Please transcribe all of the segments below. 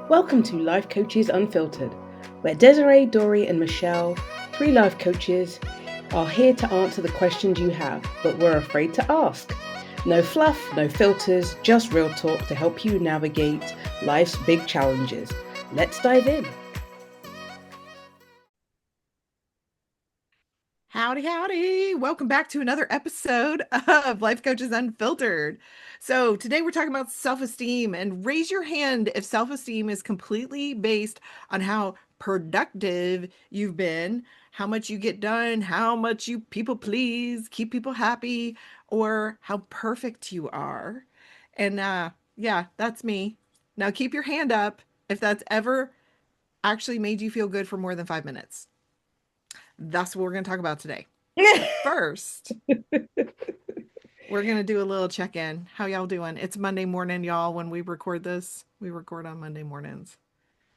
Welcome to Life Coaches Unfiltered, where Desiree, Doree, and Michelle, three life coaches, are here to answer the questions you have, but we're afraid to ask. No fluff, no filters, just real talk to help you navigate life's big challenges. Let's dive in. Howdy, howdy. Welcome back to another episode of Life Coaches Unfiltered. So, today we're talking about self-esteem, and raise your hand if self-esteem is completely based on how productive you've been, how much you get done, how much you people please, keep people happy, or how perfect you are. And yeah, that's me. Now keep your hand up if that's ever actually made you feel good for more than 5 minutes. That's what we're going to talk about today. So first, we're going to do a little check-in. How y'all doing? It's Monday morning, y'all, when we record this. We record on Monday mornings.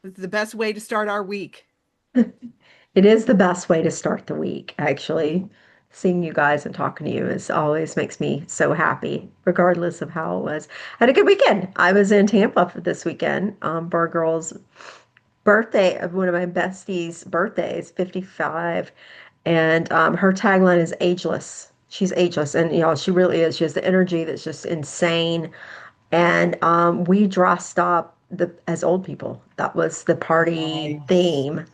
It's the best way to start our week. It is the best way to start the week, actually. Seeing you guys and talking to you is always makes me so happy, regardless of how it was. I had a good weekend. I was in Tampa for this weekend for a girl's birthday of one of my besties' birthdays, 55. And her tagline is ageless. She's ageless. And, she really is. She has the energy that's just insane. And we dressed up as old people. That was the party Nice. theme.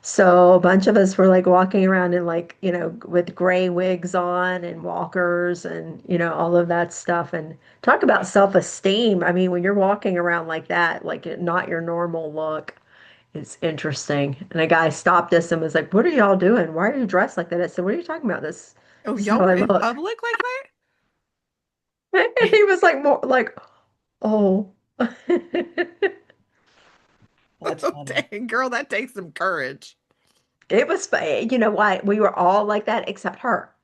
So a bunch of us were like walking around in like, with gray wigs on and walkers and, all of that stuff. And talk about self-esteem. I mean, when you're walking around like that, like not your normal look, it's interesting. And a guy stopped us and was like, "What are y'all doing? Why are you dressed like that?" I said, "What are you talking about? Oh, This is y'all how were I in look." public like And he was like more like, "Oh." that? That's Oh, funny. dang, girl, that takes some courage. It was, you know what? We were all like that except her.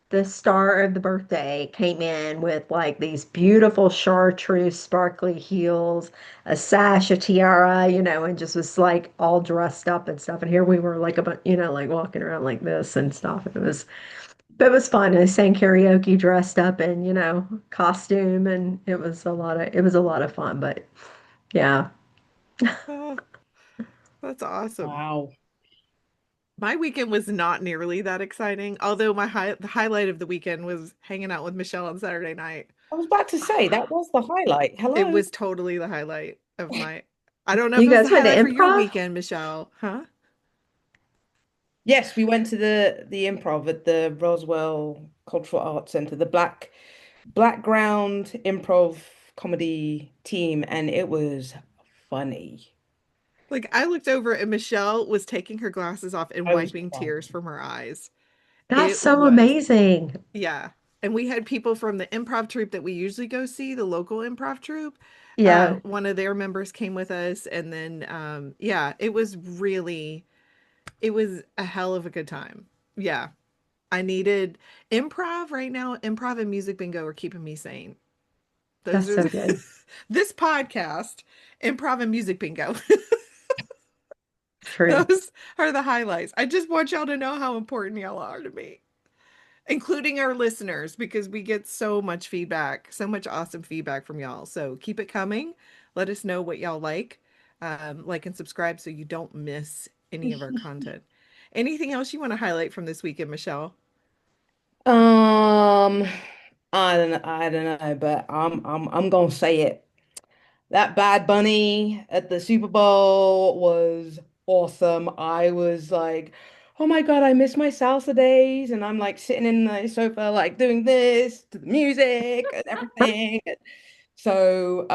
The star of the birthday came in with like these beautiful chartreuse sparkly heels, a sash, a tiara, and just was like all dressed up and stuff. And here we were like like walking around like this and stuff. But it was fun. I sang karaoke dressed up in, costume, and it was a lot of fun. But yeah, Oh, that's awesome. Wow. My weekend was not nearly that exciting, although the highlight of the weekend was hanging out with Michelle on Saturday night. I was about to say that was the highlight. It Hello. was totally the highlight of my. I don't know if you it was the guys went to highlight for your improv? weekend, Michelle, huh? Yes, we went to the improv at the Roswell Cultural Arts Center, the Blackground improv comedy team, and it was funny. Like I looked over and Michelle was taking her glasses off and I was wiping tears crying. from her eyes. That's It so was, amazing. yeah. And we had people from the improv troupe that we usually go see, the local improv troupe. Yeah, One of their members came with us, and then yeah, it was a hell of a good time. Yeah. I needed improv right now. Improv and music bingo are keeping me sane. Those that's are so good. this podcast, improv and music bingo. True. Those are the highlights. I just want y'all to know how important y'all are to me, including our listeners, because we get so much feedback, so much awesome feedback from y'all. So keep it coming. Let us know what y'all like and subscribe so you don't miss any of our content. Anything else you want to highlight from this weekend, Michelle? Um, I don't know, but I'm gonna say it. That Bad Bunny at the Super Bowl was awesome. I was like, oh my God, I miss my salsa days. And I'm like sitting in the sofa, like doing this to the music and everything. So,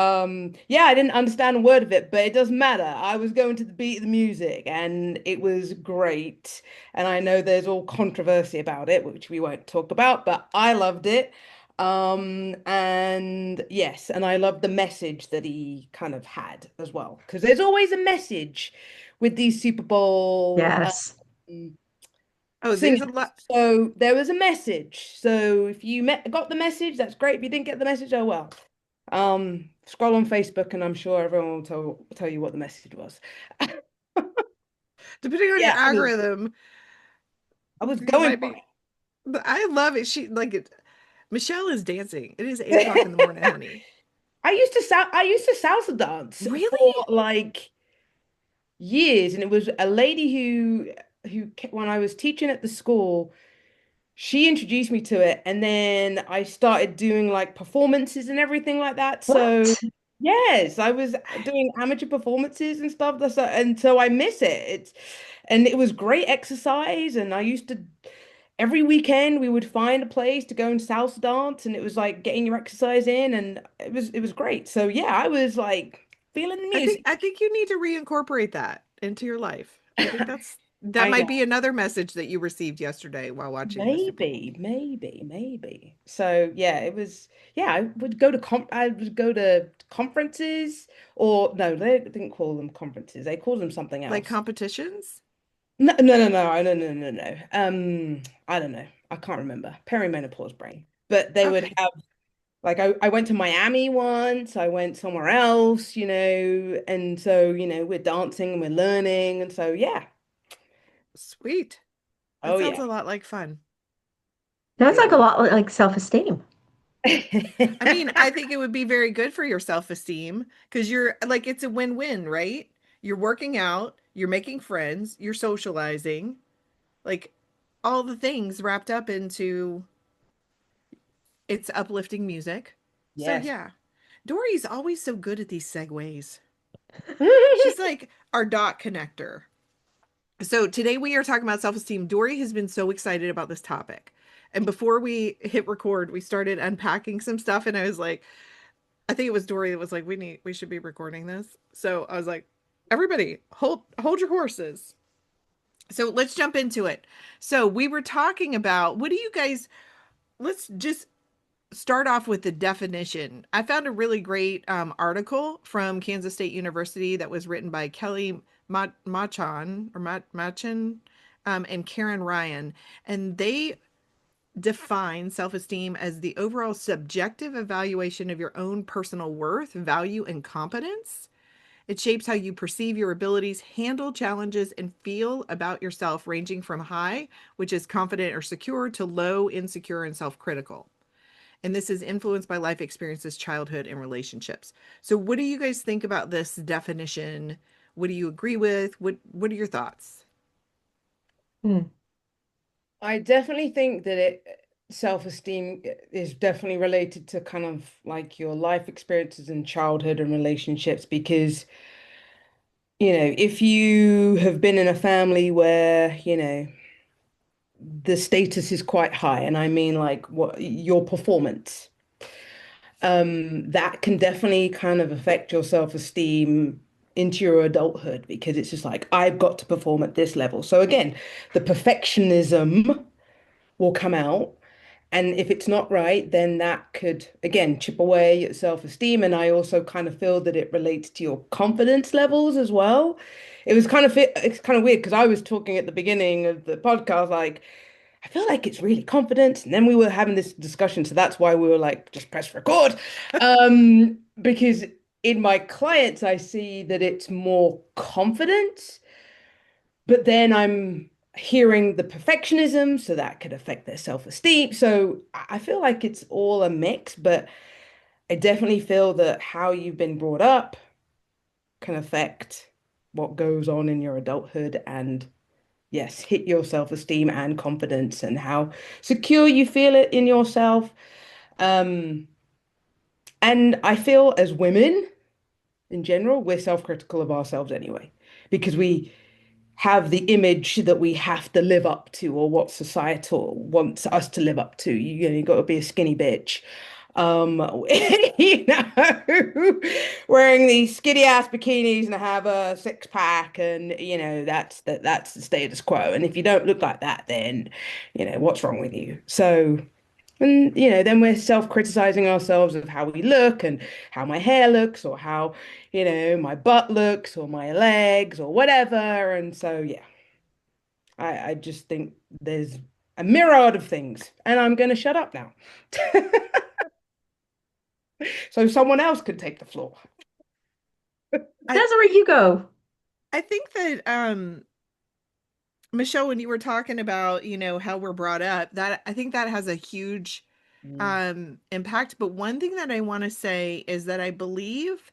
yeah, I didn't understand a word of it, but it doesn't matter. I was going to the beat of the music and it was great. And I know there's all controversy about it, which we won't talk about, but I loved it. And yes, and I love the message that he kind of had as well, because there's always a message with these Super Bowl Yes. Oh, there's singers. a lot. So there was a message. So if you got the message, that's great. If you didn't get the message, oh well. Scroll on Facebook, and I'm sure everyone will tell you what the message was. Depending on your Yeah, algorithm, I was you going might for be. But I love it. She like it. Michelle is dancing. It is 8 o'clock in the morning, it. honey. I used to salsa dance for Really? like years, and it was a lady when I was teaching at the school, she introduced me to it, and then I started doing like performances and everything like that. So What? yes, I was doing amateur performances and stuff. And so I miss it. And it was great exercise, and I used to every weekend we would find a place to go and salsa dance, and it was like getting your exercise in, and it was great. So yeah, I was like feeling the music. I think you need to reincorporate that into your life. I think that I might know. be another message that you received yesterday while watching the Super Bowl. Maybe. So yeah, it was yeah, I would go to conferences, or no, they didn't call them conferences. They called them something Like else. competitions, No. I don't know. I can't remember. Perimenopause brain. But they would okay, have like I went to Miami once, I went somewhere else, and so, we're dancing and we're learning, and so yeah. sweet. That Oh sounds yeah. a lot like fun. Sounds It like a was. lot like self-esteem. I mean, I think it would be very good for your self-esteem because you're like it's a win-win, right? You're working out, you're making friends, you're socializing, like all the things wrapped up into it's uplifting music. So Yes. yeah. Dory's always so good at these segues. She's like our dot connector. So today we are talking about self-esteem. Doree has been so excited about this topic. And before we hit record, we started unpacking some stuff and I was like, I think it was Doree that was like, we should be recording this. So I was like, everybody, hold your horses. So let's jump into it. So we were talking about what do you guys let's just start off with the definition. I found a really great article from Kansas State University that was written by Kelly Machan and Karen Ryan, and they define self-esteem as the overall subjective evaluation of your own personal worth, value, and competence. It shapes how you perceive your abilities, handle challenges, and feel about yourself, ranging from high, which is confident or secure, to low, insecure, and self critical. And this is influenced by life experiences, childhood, and relationships. So, what do you guys think about this definition? What do you agree with? What are your thoughts? Hmm. I definitely think that self-esteem is definitely related to kind of like your life experiences in childhood and relationships, because, if you have been in a family where, the status is quite high, and I mean like what your performance, that can definitely kind of affect your self-esteem into your adulthood, because it's just like I've got to perform at this level. So again, the perfectionism will come out. And if it's not right, then that could, again, chip away at self-esteem. And I also kind of feel that it relates to your confidence levels as well. It's kind of weird because I was talking at the beginning of the podcast, like, I feel like it's really confident. And then we were having this discussion. So that's why we were like, just press record. Because in my clients, I see that it's more confidence. But then I'm hearing the perfectionism, so that could affect their self-esteem. So I feel like it's all a mix, but I definitely feel that how you've been brought up can affect what goes on in your adulthood, and yes, hit your self-esteem and confidence and how secure you feel it in yourself. Um, and I feel as women in general, we're self-critical of ourselves anyway, because we have the image that we have to live up to, or what societal wants us to live up to. You got to be a skinny bitch. Um, you know, wearing these skinny ass bikinis and have a six pack, and that's the status quo. And if you don't look like that, then what's wrong with you? So, and then we're self-criticizing ourselves of how we look and how my hair looks, or how, my butt looks, or my legs, or whatever. And so, yeah, I just think there's a myriad of things, and I'm going to shut up now. So someone else could take the floor. I Desiree, you go. I think that Michelle, when you were talking about, how we're brought up, that I think that has a huge Mm, impact. But one thing that I want to say is that I believe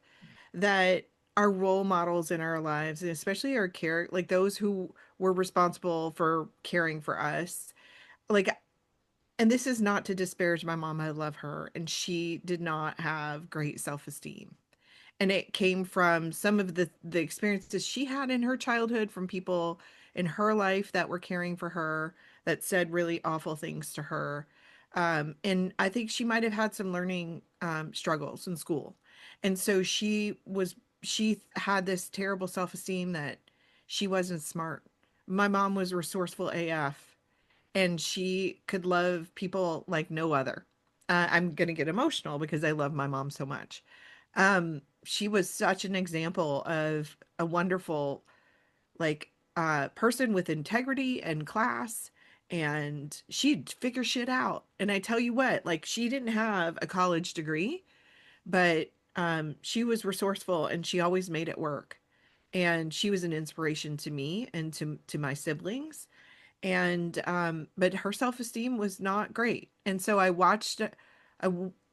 that our role models in our lives, and especially our care, like those who were responsible for caring for us, like, and this is not to disparage my mom, I love her, and she did not have great self-esteem. And it came from some of the experiences she had in her childhood from people in her life that were caring for her that said really awful things to her. And I think she might have had some learning struggles in school. And so she had this terrible self-esteem that she wasn't smart. My mom was resourceful AF, and she could love people like no other. I'm going to get emotional because I love my mom so much. She was such an example of a wonderful, like, person with integrity and class, and she'd figure shit out. And I tell you what, like, she didn't have a college degree, but she was resourceful and she always made it work. And she was an inspiration to me and to my siblings. And but her self-esteem was not great. And so I,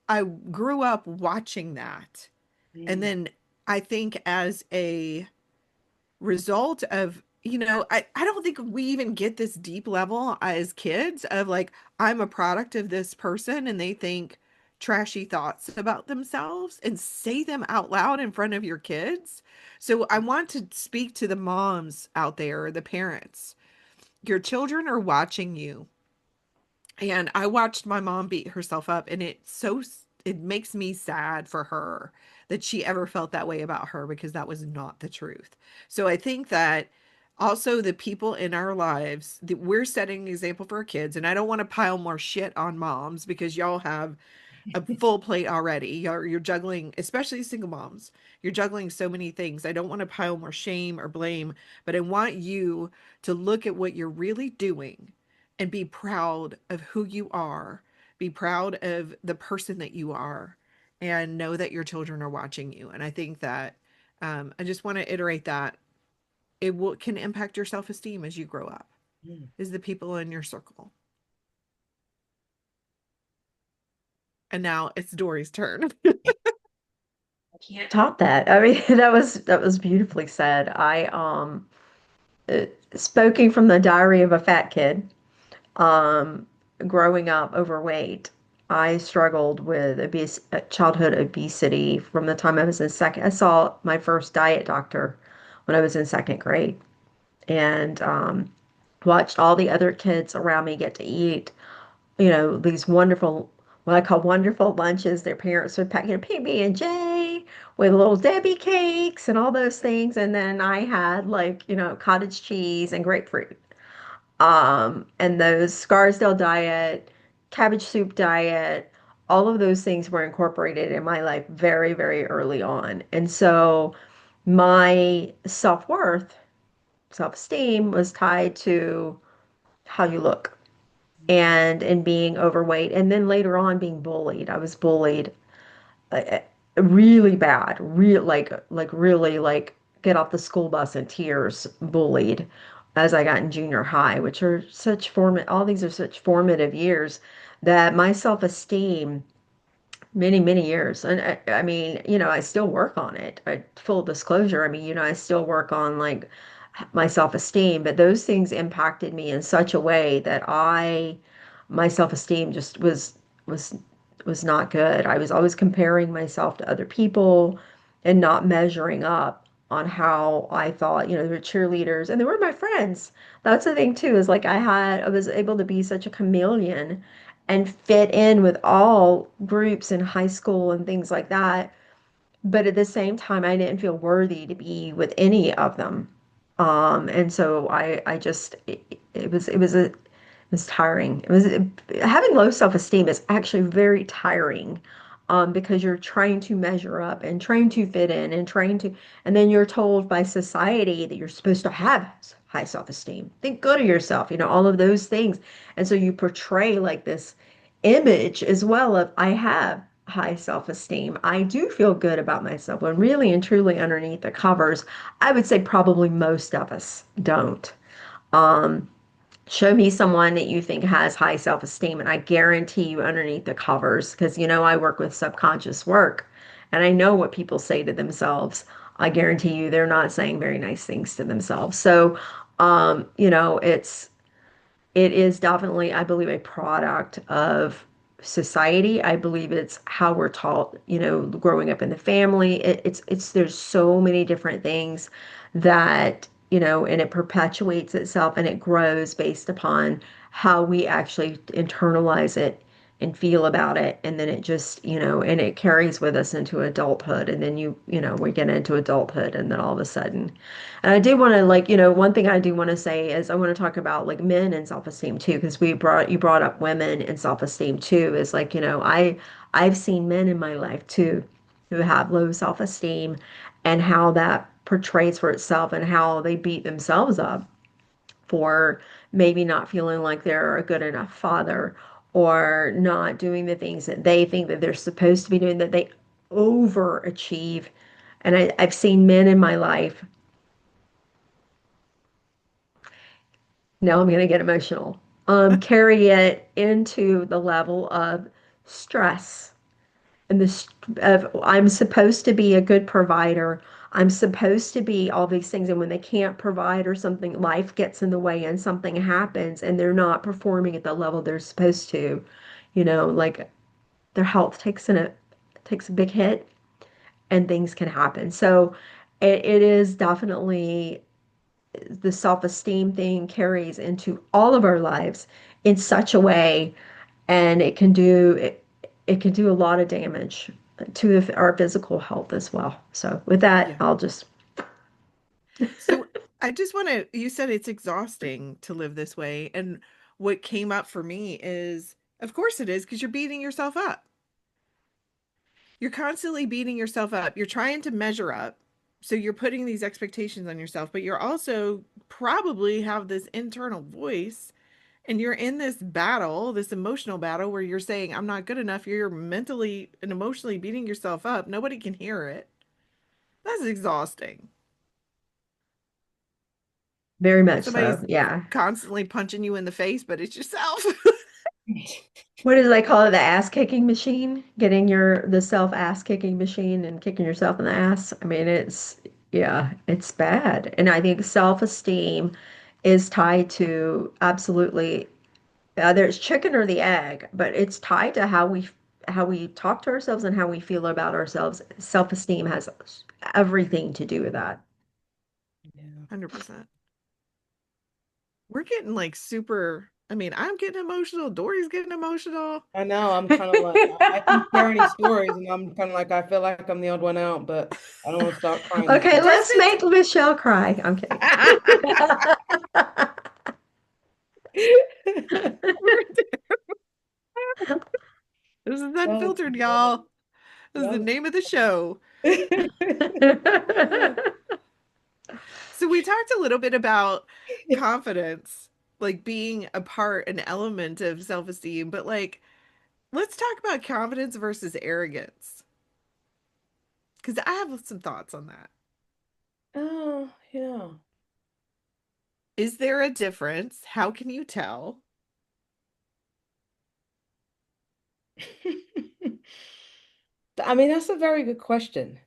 I grew up watching that. And mm, then I think as a result of, I don't think we even get this deep level as kids of like, I'm a product of this person and they think trashy thoughts about themselves and say them out loud in front of your kids. So I want to speak to the moms out there, the parents. Your children are watching you, and I watched my mom beat herself up, and it makes me sad for her that she ever felt that way about her, because that was not the truth. So I think that also the people in our lives that we're setting an example for our kids, and I don't want to pile more shit on moms because y'all have a full plate already. You're juggling, especially single moms. You're juggling so many things. I don't want to pile more shame or blame, but I want you to look at what you're really doing and be proud of who you are. Be proud of the person that you are, and know that your children are watching you. And I think that I just want to iterate that can impact your self-esteem as you grow up. mm. Is the people in your circle. And now it's Dory's turn. Can't top that. I mean, that was beautifully said. Speaking from the diary of a fat kid, um, growing up overweight, I struggled with childhood obesity from the time I was in second. I saw my first diet doctor when I was in second grade, and watched all the other kids around me get to eat, these wonderful, what I call wonderful lunches. Their parents would pack, PB&J with little Debbie cakes and all those things. And then I had like, cottage cheese and grapefruit. And those Scarsdale diet, cabbage soup diet, all of those things were incorporated in my life very, very early on. And so my self-worth, self-esteem was tied to how you look and in being overweight, and then later on being bullied. I was bullied uh, really bad, real like really like get off the school bus in tears bullied as I got in junior high, which are such all these are such formative years that my self-esteem many, many years. And I mean, I still work on it. Full disclosure, I mean, I still work on like my self-esteem, but those things impacted me in such a way that my self-esteem just was was not good. I was always comparing myself to other people and not measuring up on how I thought, they were cheerleaders and they were my friends. That's the thing too, is like I was able to be such a chameleon and fit in with all groups in high school and things like that. But at the same time, I didn't feel worthy to be with any of them. And so I just, it was tiring. Having low self-esteem is actually very tiring, because you're trying to measure up and trying to fit in and and then you're told by society that you're supposed to have high self-esteem. Think good of yourself, all of those things. And so you portray like this image as well of I have high self-esteem. I do feel good about myself when really and truly underneath the covers, I would say probably most of us don't. Um, Show me someone that you think has high self-esteem, and I guarantee you underneath the covers, because I work with subconscious work, and I know what people say to themselves. I guarantee you they're not saying very nice things to themselves. So, it is definitely, I believe, a product of society. I believe it's how we're taught, growing up in the family. There's so many different things that, and it perpetuates itself and it grows based upon how we actually internalize it and feel about it. And then it just, and it carries with us into adulthood. And then we get into adulthood and then all of a sudden, and I do want to one thing I do want to say is I want to talk about like men and self-esteem too, because you brought up women and self-esteem too, is like, I've seen men in my life too who have low self-esteem and how that portrays for itself and how they beat themselves up for maybe not feeling like they're a good enough father or not doing the things that they think that they're supposed to be doing, that they overachieve. And I've seen men in my life. Now I'm going to get emotional. Carry it into the level of stress and this of I'm supposed to be a good provider. I'm supposed to be all these things. And when they can't provide or something, life gets in the way and something happens and they're not performing at the level they're supposed to, like their health takes a big hit and things can happen. So it is definitely the self-esteem thing carries into all of our lives in such a way, and it can do a lot of damage to our physical health as well. So with that, Yeah. I'll just So I just want to, you said it's exhausting to live this way. And what came up for me is, of course it is, because you're beating yourself up. You're constantly beating yourself up. You're trying to measure up. So you're putting these expectations on yourself, but you're also probably have this internal voice and you're in this battle, this emotional battle where you're saying, I'm not good enough. You're mentally and emotionally beating yourself up. Nobody can hear it. That's exhausting. very much so. Somebody's Yeah. constantly punching you in the face, but it's yourself. What do they call it? The ass kicking machine? Getting the self ass kicking machine and kicking yourself in the ass. I mean, yeah, it's bad. And I think self-esteem is tied to absolutely there's chicken or the egg, but it's tied to how we talk to ourselves and how we feel about ourselves. Self-esteem has everything to do with that. Yeah. 100%. We're getting like super, I mean, I'm getting emotional. Dory's getting emotional. I know. I'm kind of like I keep sharing these stories, and I'm kind of like I feel like I'm the odd one out, but I don't want to start crying this Okay, time. let's Kristen's, make Michelle cry. I'm kidding. this is Oh, unfiltered, y'all. This is the no. name of the show. So we talked a little bit about confidence, like being a part, an element of self-esteem, but like let's talk about confidence versus arrogance. Because I have some thoughts on that. Oh, yeah. Is there a difference? How can you tell? I mean, that's a very good question.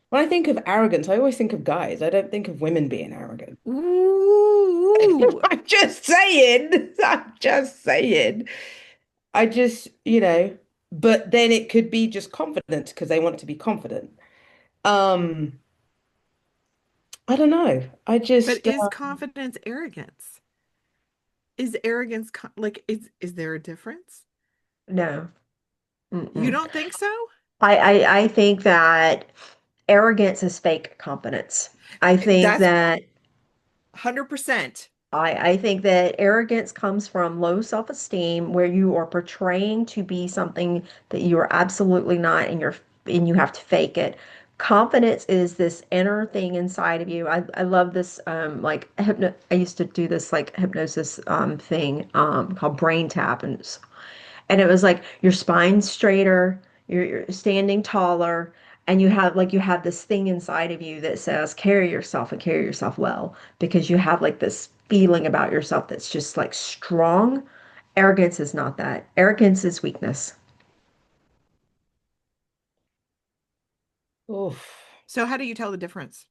When I think of arrogance, I always think of guys. I don't think of women being arrogant. Ooh. I'm just saying. I'm just saying. I just, but then it could be just confidence because they want to be confident. Um, I don't know. But is confidence arrogance? Is arrogance like is there a difference? No. You Mm-mm. don't think so? I think that arrogance is fake confidence. I think That's that 100%. I think that arrogance comes from low self-esteem where you are portraying to be something that you are absolutely not and you have to fake it. Confidence is this inner thing inside of you. I love this like I used to do this like hypnosis thing called brain tap and it was like your spine's straighter, you're standing taller, and you have this thing inside of you that says carry yourself and carry yourself well because you have like this feeling about yourself that's just like strong. Arrogance is not that. Arrogance is weakness. Oof. So how do you tell the difference?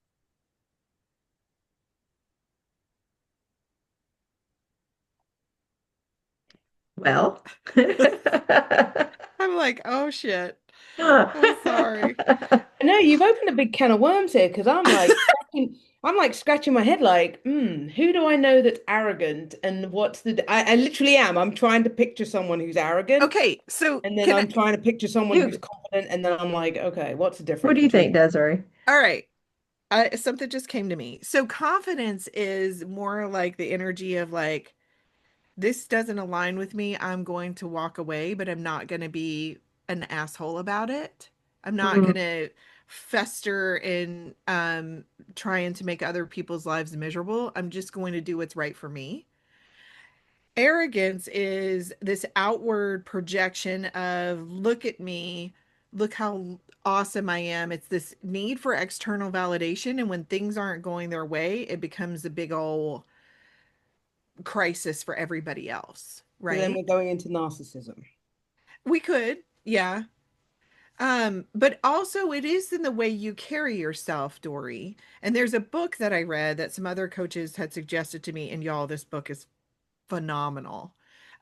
Well, I'm like, oh shit. I'm sorry. I know you've opened a big can of worms here because I'm like scratching my head like, who do I know that's arrogant and I literally am. I'm trying to picture someone who's arrogant Okay, so and then can I, I'm trying to picture someone who's you, confident and then I'm like, okay, what's the what difference do you between think, Desiree? all right. Something just came to me. So confidence is more like the energy of like, this doesn't align with me. I'm going to walk away, but I'm not going to be an asshole about it. I'm not Mm, going to fester in trying to make other people's lives miserable. I'm just going to do what's right for me. Arrogance is this outward projection of, look at me, look how awesome I am. It's this need for external validation. And when things aren't going their way, it becomes a big old crisis for everybody else, so then right? we're going into narcissism. We could, yeah. But also it is in the way you carry yourself, Doree. And there's a book that I read that some other coaches had suggested to me, and y'all, this book is phenomenal.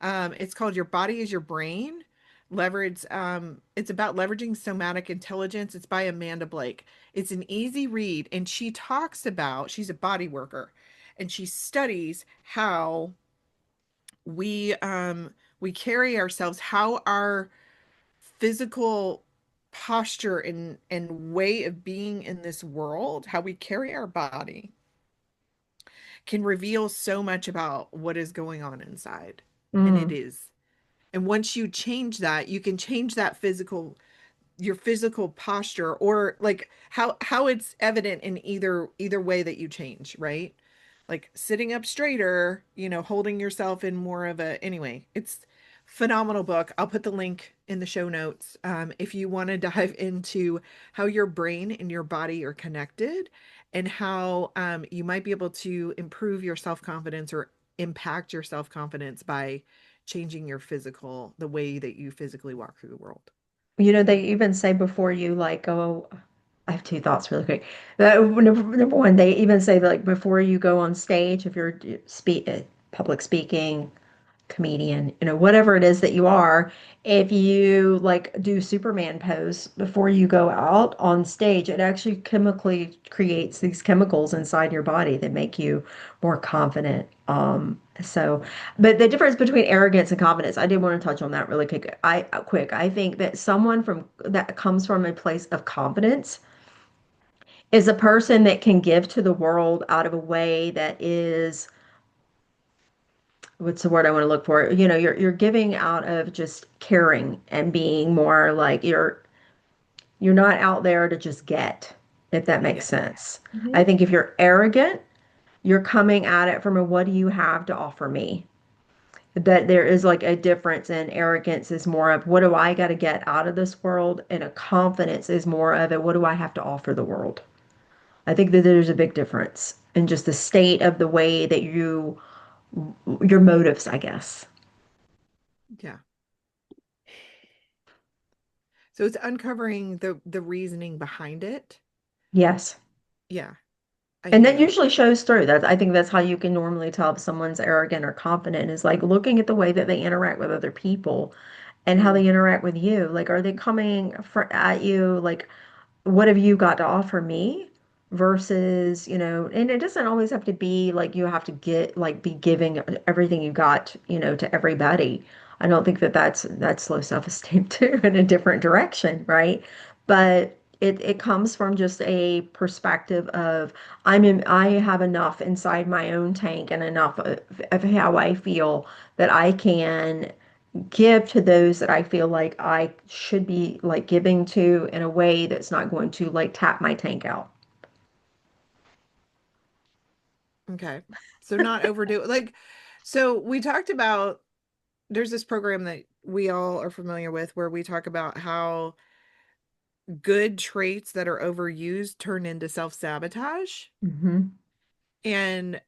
It's called Your Body is Your Brain. It's about leveraging somatic intelligence. It's by Amanda Blake. It's an easy read, and she talks about, she's a body worker, and she studies how we carry ourselves, how our physical posture and way of being in this world, how we carry our body can reveal so much about what is going on inside. And it mm. is. And once you change that, you can change that your physical posture, or like how it's evident in either way that you change, right? Like sitting up straighter, holding yourself in more of a, anyway, it's phenomenal book. I'll put the link in the show notes. If you want to dive into how your brain and your body are connected, and how you might be able to improve your self-confidence or impact your self-confidence by changing the way that you physically walk through the world. They even say before you like go, I have two thoughts really quick. Number one, they even say that like before you go on stage, if you're public speaking, comedian, whatever it is that you are, if you like do Superman pose before you go out on stage, it actually chemically creates these chemicals inside your body that make you more confident. But the difference between arrogance and confidence, I did want to touch on that really quick. I think that someone from that comes from a place of confidence is a person that can give to the world out of a way that is, what's the word I want to look for? You're giving out of just caring and being more like you're not out there to just get, if that makes Yeah. sense. I Mhm. think if you're arrogant, you're coming at it from a what do you have to offer me? That there is like a difference, and arrogance is more of what do I got to get out of this world, and a confidence is more of it what do I have to offer the world. I think that there's a big difference in just the state of the way that your motives, I guess. Yeah. So it's uncovering the reasoning behind it. Yes. Yeah, I And hear that that. usually shows through. That I think that's how you can normally tell if someone's arrogant or confident is like looking at the way that they interact with other people and how Mm. they interact with you. Like, are they coming at you like, what have you got to offer me? Versus, and it doesn't always have to be like you have to get like be giving everything you got, to everybody. I don't think that that's low self-esteem too in a different direction, right? But it comes from just a perspective of I have enough inside my own tank and enough of how I feel that I can give to those that I feel like I should be like giving to in a way that's not going to like tap my tank out. Okay. So not overdo it. Like, so we talked about, there's this program that we all are familiar with where we talk about how good traits that are overused turn into self-sabotage. Hmm. And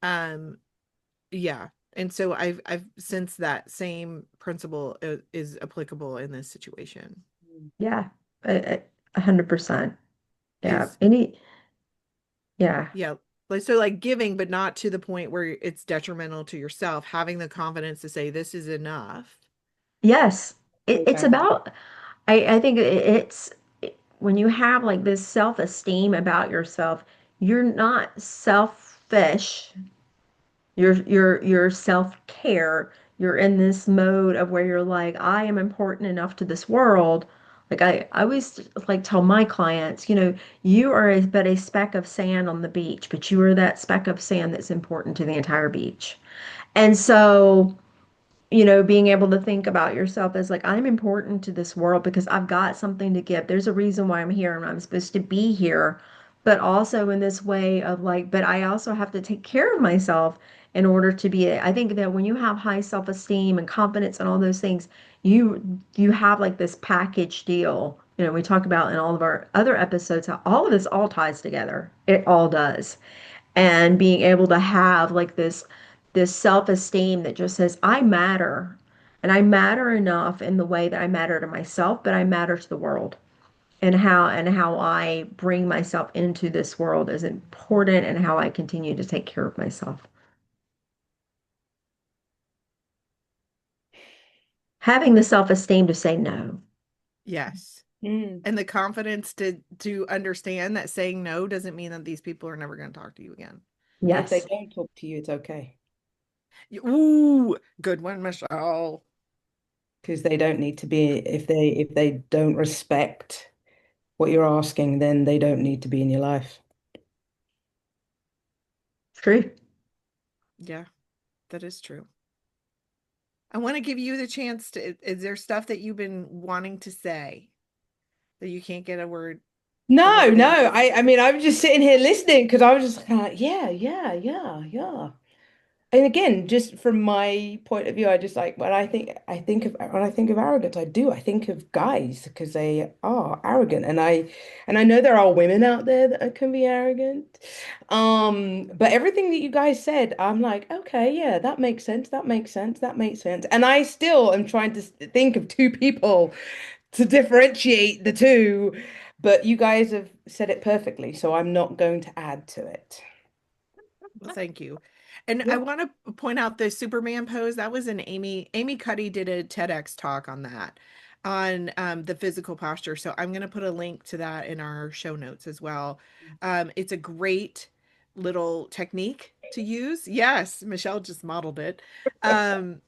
Yeah. And so I've sensed that same principle is applicable in this situation. Yeah, 100%. Yeah. Is Yeah. yeah. Like so like giving, but not to the point where it's detrimental to yourself, having the confidence to say this is enough. Yes. It's Exactly. about, I think when you have like this self-esteem about yourself, you're not selfish. You're self-care. You're in this mode of where you're like, I am important enough to this world. Like I always like tell my clients, you are but a speck of sand on the beach, but you are that speck of sand that's important to the entire beach. And so being able to think about yourself as like, I'm important to this world because I've got something to give. There's a reason why I'm here and I'm supposed to be here, but also in this way of like, but I also have to take care of myself in order to be. I think that when you have high self-esteem and confidence and all those things, you have like this package deal. We talk about in all of our other episodes how all of this all ties together. It all does. And being able to have like this self-esteem that just says I matter, and I matter enough in the way that I matter to myself, but I matter to the world, and how I bring myself into this world is important, and how I continue to take care of myself. Having the self-esteem to say no. Yes. Mm. And the confidence to understand that saying no doesn't mean that these people are never going to talk to you again. And if they Yes. don't talk to you, it's okay Ooh, good one, Michelle. because they don't need to be. If they don't respect what you're asking, then they don't need to be in your life. True. Yeah, that is true. I want to give you the chance to, is there stuff that you've been wanting to say that you can't get a No, word no. in? I mean, I was just sitting here listening because I was just kind of like, yeah, yeah, yeah, yeah. And again, just from my point of view, I just like when I think of arrogance, I think of guys because they are arrogant, and I know there are women out there that can be arrogant. But everything that you guys said, I'm like, okay, yeah, that makes sense. That makes sense. That makes sense. And I still am trying to think of two people to differentiate the two, but you guys have said it perfectly, so I'm not going to add to it. Well, thank you. And I Yeah. want to point out the Superman pose. That was an Amy Cuddy did a TEDx talk on that, on the physical posture. So I'm going to put a link to that in our show notes as well. It's a great little technique to use. Yes, Michelle just modeled it. Um,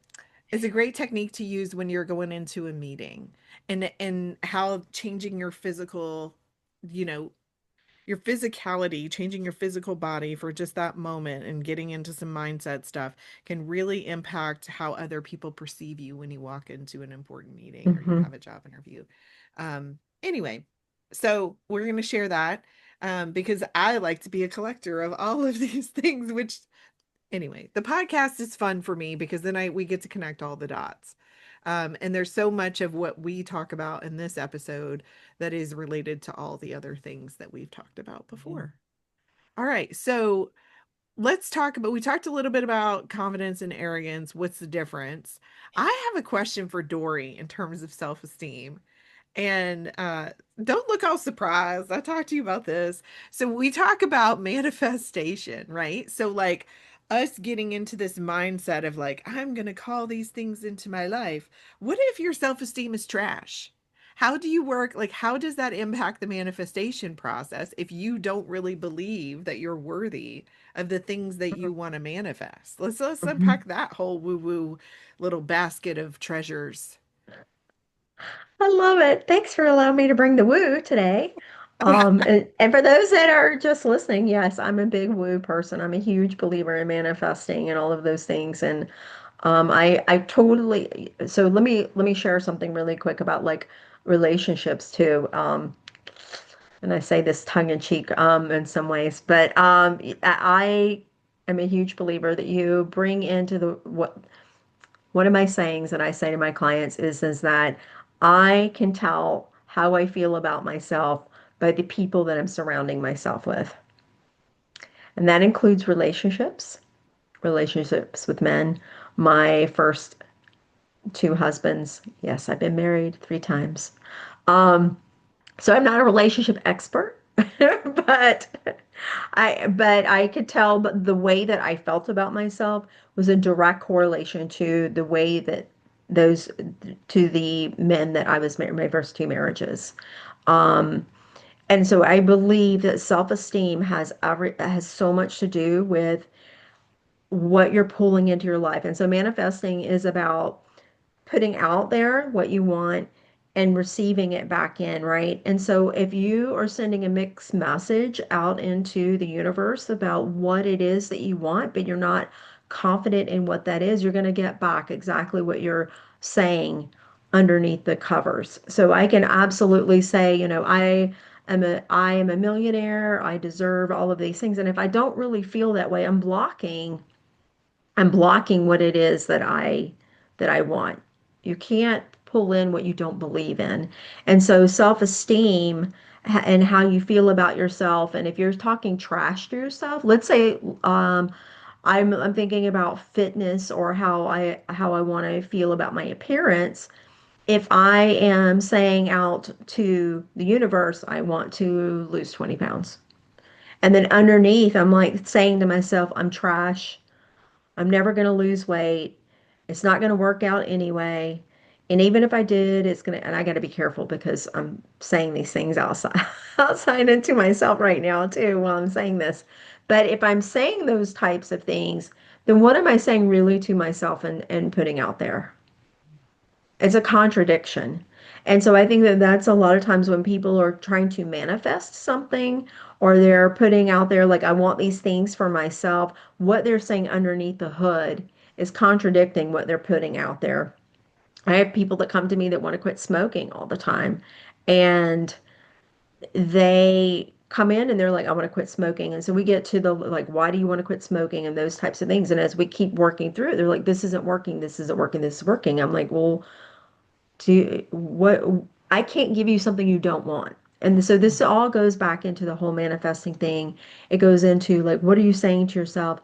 it's a great technique to use when you're going into a meeting, and how changing your physical, you know, your physicality, changing your physical body for just that moment and getting into some mindset stuff can really impact how other people perceive you when you walk into an important meeting or you Hmm. have a job interview. Anyway, so we're going to share that, because I like to be a collector of all of these things, which anyway, the podcast is fun for me because then we get to connect all the dots. And there's so much of what we talk about in this episode that is related to all the other things that we've talked about before. All right, so let's talk about, we talked a little bit about confidence and arrogance. What's the difference? I have a question for Doree in terms of self-esteem. And don't look all surprised. I talked to you about this. So we talk about manifestation, right? So like us getting into this mindset of like, I'm going to call these things into my life. What if your self-esteem is trash? How do you work? Like, how does that impact the manifestation process if you don't really believe that you're worthy of the things that you want to manifest? Let's Hmm. unpack that whole woo-woo little basket of treasures. I love it. Thanks for allowing me to bring the woo today. And for those that are just listening, yes, I'm a big woo person. I'm a huge believer in manifesting and all of those things. And I totally, so let me share something really quick about like relationships too. And I say this tongue in cheek in some ways, but I am a huge believer that you bring into the what one of my sayings that I say to my clients is that I can tell how I feel about myself by the people that I'm surrounding myself with. And that includes relationships, relationships with men. My first two husbands, yes, I've been married 3 times. Um, so I'm not a relationship expert, but I could tell, but the way that I felt about myself was a direct correlation to the way that those to the men that I was married, my first two marriages. Um, and so I believe that self-esteem has so much to do with what you're pulling into your life. And so manifesting is about putting out there what you want and receiving it back in, right? And so if you are sending a mixed message out into the universe about what it is that you want, but you're not confident in what that is, you're going to get back exactly what you're saying underneath the covers. So I can absolutely say, I am a millionaire, I deserve all of these things. And if I don't really feel that way, I'm blocking what it is that I want. You can't pull in what you don't believe in. And so self-esteem and how you feel about yourself, and if you're talking trash to yourself, let's say I'm thinking about fitness or how I want to feel about my appearance. If I am saying out to the universe, I want to lose 20 pounds. And then underneath, I'm like saying to myself, I'm trash. I'm never going to lose weight. It's not going to work out anyway. And even if I did, it's going to, and I got to be careful because I'm saying these things outside, outside into myself right now too while I'm saying this. But if I'm saying those types of things, then what am I saying really to myself and putting out there? It's a contradiction. And so I think that that's a lot of times when people are trying to manifest something or they're putting out there, like, I want these things for myself, what they're saying underneath the hood is contradicting what they're putting out there. I have people that come to me that want to quit smoking all the time. And they come in and they're like, I want to quit smoking. And so we get to the like, why do you want to quit smoking and those types of things. And as we keep working through it, they're like, this isn't working, this isn't working, this is working. I'm like, well, do what I can't give you something you don't want. And so this all goes back into the whole manifesting thing. It goes into like, what are you saying to yourself?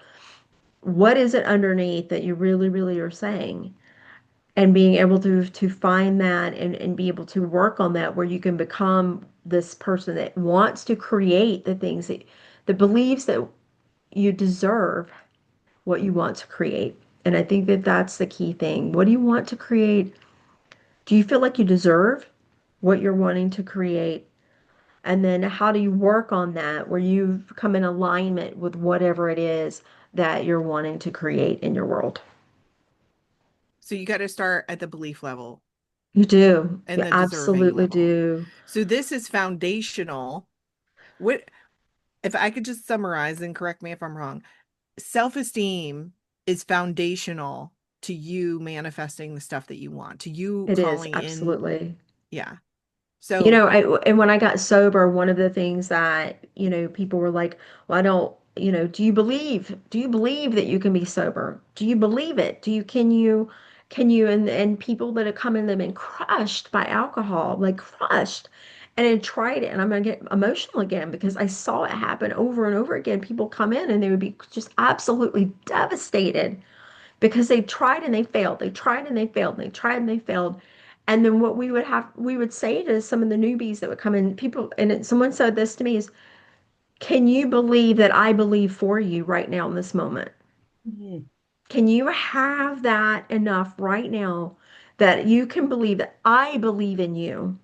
What is it underneath that you really, really are saying? And being able to find that and be able to work on that where you can become this person that wants to create the things that believes that you deserve what you want to create. And I think that that's the key thing. What do you want to create? Do you feel like you deserve what you're wanting to create? And then how do you work on that where you come in alignment with whatever it is that you're wanting to create in your world? So you got to start at the belief level You do. and You the deserving absolutely level. do. So this is foundational. What if I could just summarize and correct me if I'm wrong? Self-esteem is foundational to you manifesting the stuff that you want, to you It is calling in. absolutely. Yeah. You So, know, and when I got sober, one of the things that, people were like, well, I don't, do you believe that you can be sober? Do you believe it? And people that have come in, they've been crushed by alcohol, like crushed, and had tried it. And I'm gonna get emotional again because I saw it happen over and over again. People come in and they would be just absolutely devastated because they tried and they failed. They tried and they failed. And they tried and they failed. And then what we would say to some of the newbies that would come in, people, and someone said this to me is, can you believe that I believe for you right now in this moment? Mhm. Can you have that enough right now that you can believe that I believe in you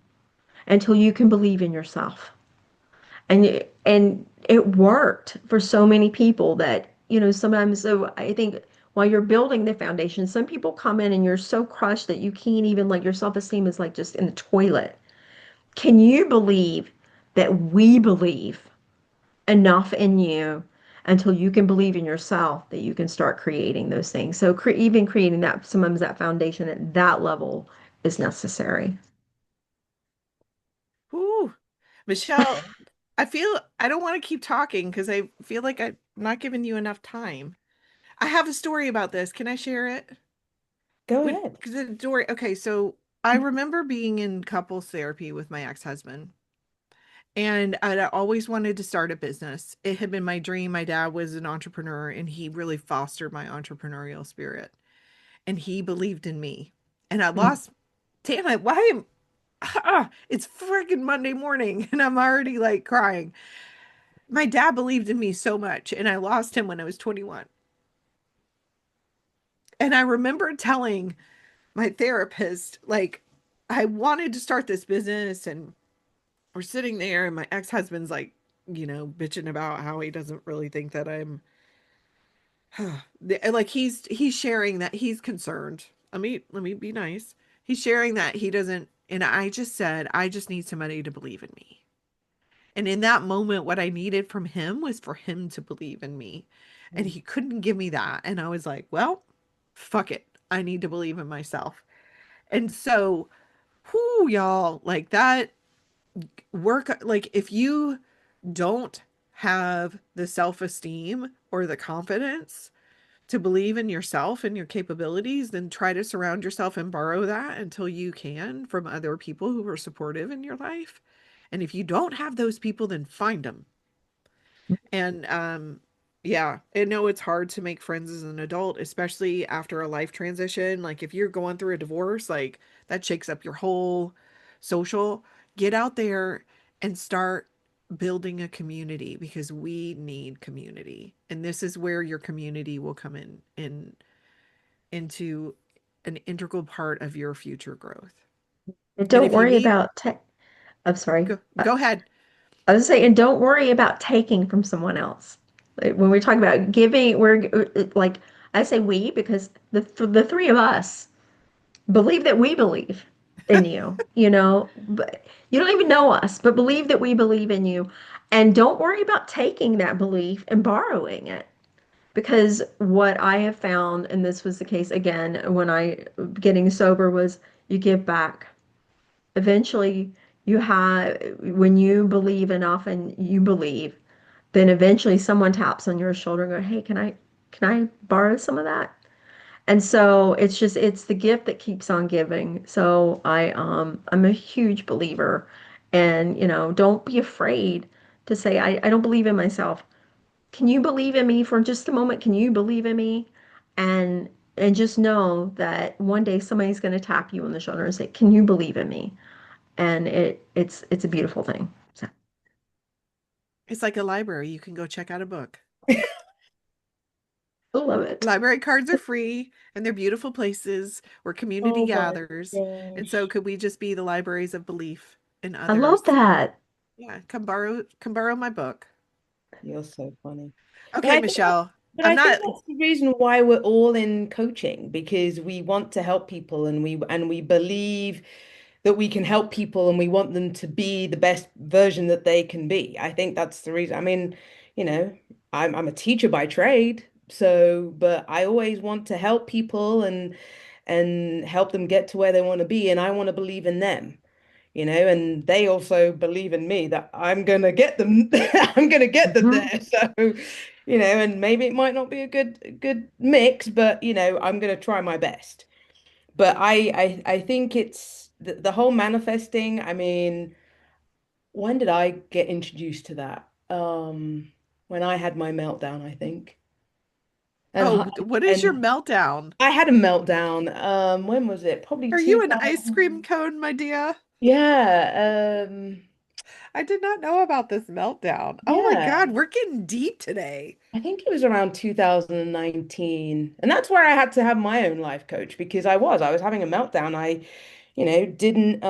until you can believe in yourself? And it worked for so many people that, sometimes, so I think while you're building the foundation, some people come in and you're so crushed that you can't even, like, your self-esteem is like just in the toilet. Can you believe that we believe enough in you until you can believe in yourself that you can start creating those things? So even creating that, sometimes that foundation at that level is necessary. whew, Michelle, I don't want to keep talking because I feel like I'm not giving you enough time. I have a story about this. Can I share it? Go When, ahead. because Dory, okay, so I remember being in couples therapy with my ex-husband, And I'd always wanted to start a business. It had been my dream. My dad was an entrepreneur and he really fostered my entrepreneurial spirit. And he believed in me. And I Mm. lost, damn it, why am it's freaking Monday morning and I'm already like crying. My dad believed in me so much and I lost him when I was 21. And I remember telling my therapist, like, I wanted to start this business and we're sitting there and my ex-husband's like, bitching about how he doesn't really think that I'm like he's sharing that he's concerned. Let me be nice. He's sharing that he doesn't, and I just said, I just need somebody to believe in me. And in that moment, what I needed from him was for him to believe in me. And he couldn't give me that. And I was like, well, fuck it. I need to believe in myself. And so, whoo, y'all, like that work, like if you don't have the self esteem or the confidence to believe in yourself and your capabilities, then try to surround yourself and borrow that until you can from other people who are supportive in your life. And if you don't have those people, then find them. And yeah, I know it's hard to make friends as an adult, especially after a life transition. Like if you're going through a divorce, like that shakes up your whole social. Get out there and start building a community because we need community. And this is where your community will come in into an integral part of your future growth. And And don't if you worry need, about I'm sorry. go ahead. I was saying, and don't worry about taking from someone else. Like, when we talk about giving, we're like, I say we because the three of us believe that we believe in you, but you don't even know us, but believe that we believe in you. And don't worry about taking that belief and borrowing it. Because what I have found, and this was the case again when I getting sober, was you give back. Eventually, you have, when you believe enough and you believe, then eventually someone taps on your shoulder and go, "Hey, can I borrow some of that?" And so it's the gift that keeps on giving. So I'm a huge believer, and don't be afraid to say I don't believe in myself. Can you believe in me for just a moment? Can you believe in me? And and just know that one day somebody's going to tap you on the shoulder and say, "Can you believe in me?" And it's a beautiful thing. So It's like a library. You can go check out a book. I love it. Library cards are free and they're beautiful places where community Oh my gathers. And so gosh. could we just be the libraries of belief in I love others? that. Yeah, come borrow my book. You're so funny. But Okay, I think Michelle. but I'm I think not that's the reason why we're all in coaching because we want to help people and we believe that we can help people and we want them to be the best version that they can be. I think that's the reason. I mean, you know, I'm a teacher by trade, so but I always want to help people and help them get to where they want to be and I want to believe in them. And they also believe in me that I'm gonna get them, I'm gonna get them Hmm. there. So, and maybe it might not be a good mix, but I'm gonna try my best. But I think it's the whole manifesting. I mean, when did I get introduced to that? When I had my meltdown, I think. And Oh, what is your and meltdown? I had a meltdown. When was it? Probably Are you an ice cream 2000. cone, my dear? Yeah. I did not know about this meltdown. Oh my Yeah. God, we're getting deep today. I think it was around 2019. And that's where I had to have my own life coach because I was having a meltdown. I, didn't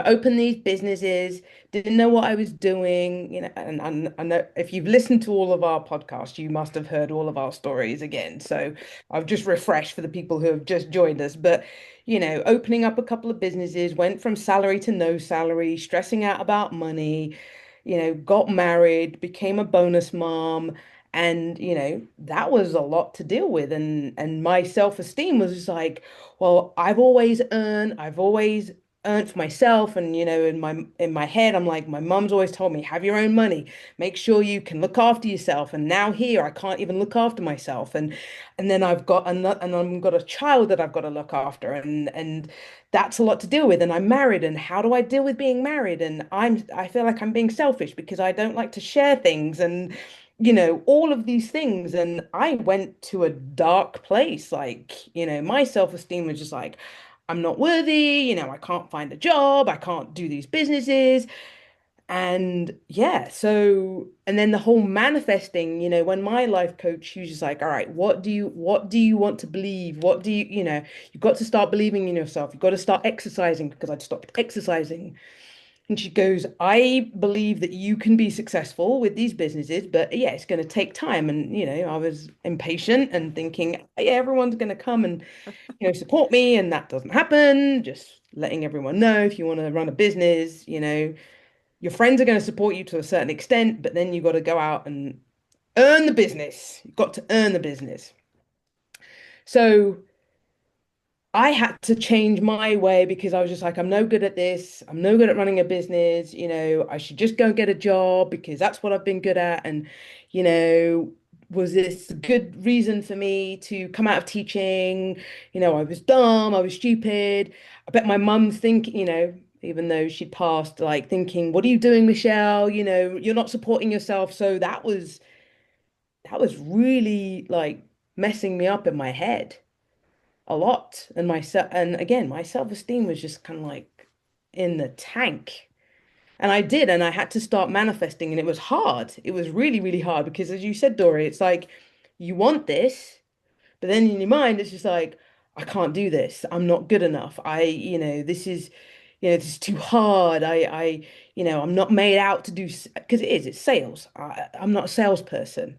open these businesses, didn't know what I was doing, and I know if you've listened to all of our podcasts, you must have heard all of our stories again. So I've just refreshed for the people who have just joined us. But, opening up a couple of businesses, went from salary to no salary, stressing out about money, got married, became a bonus mom. And, that was a lot to deal with. And my self-esteem was just like, well, I've always earned, I've always earned for myself. And in my head, I'm like, my mom's always told me, have your own money, make sure you can look after yourself. And now here I can't even look after myself. And then I've got a child that I've got to look after, and that's a lot to deal with. And I'm married, and how do I deal with being married? And I feel like I'm being selfish because I don't like to share things, and all of these things. And I went to a dark place. Like, my self-esteem was just like, I'm not worthy, I can't find a job, I can't do these businesses. And yeah, and then the whole manifesting, when my life coach, she was just like, all right, what do you want to believe? You've got to start believing in yourself. You've got to start exercising, because I'd stopped exercising. And she goes, I believe that you can be successful with these businesses, but yeah, it's going to take time. And, I was impatient and thinking, yeah, everyone's going to come and, support me. And that doesn't happen. Just letting everyone know, if you want to run a business, your friends are going to support you to a certain extent, but then you've got to go out and earn the business. You've got to earn the business. So I had to change my way, because I was just like, I'm no good at this. I'm no good at running a business. I should just go and get a job because that's what I've been good at. And, you know, was this a good reason for me to come out of teaching? I was dumb. I was stupid. I bet my mum's thinking, even though she'd passed, like thinking, what are you doing, Michelle? You're not supporting yourself. So that was really like messing me up in my head a lot. And again, my self-esteem was just kind of like in the tank. And I had to start manifesting, and it was hard. It was really, really hard, because as you said, Dory, it's like you want this, but then in your mind it's just like, I can't do this. I'm not good enough. This is too hard. I'm not made out to do, because it's sales. I'm not a salesperson.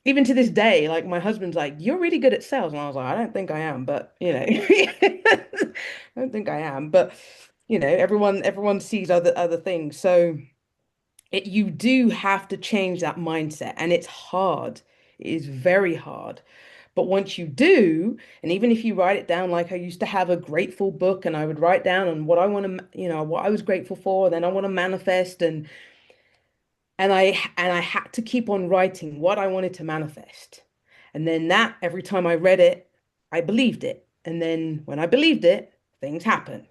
Even to this day, like my husband's like, you're really good at sales. And I was like, I don't think I am, but I don't think I am. But everyone sees other things. So you do have to change that mindset. And it's hard. It is very hard. But once you do, and even if you write it down, like I used to have a grateful book, and I would write down on what I want to, what I was grateful for, then I want to manifest. And I had to keep on writing what I wanted to manifest. And then that every time I read it, I believed it. And then when I believed it, things happened.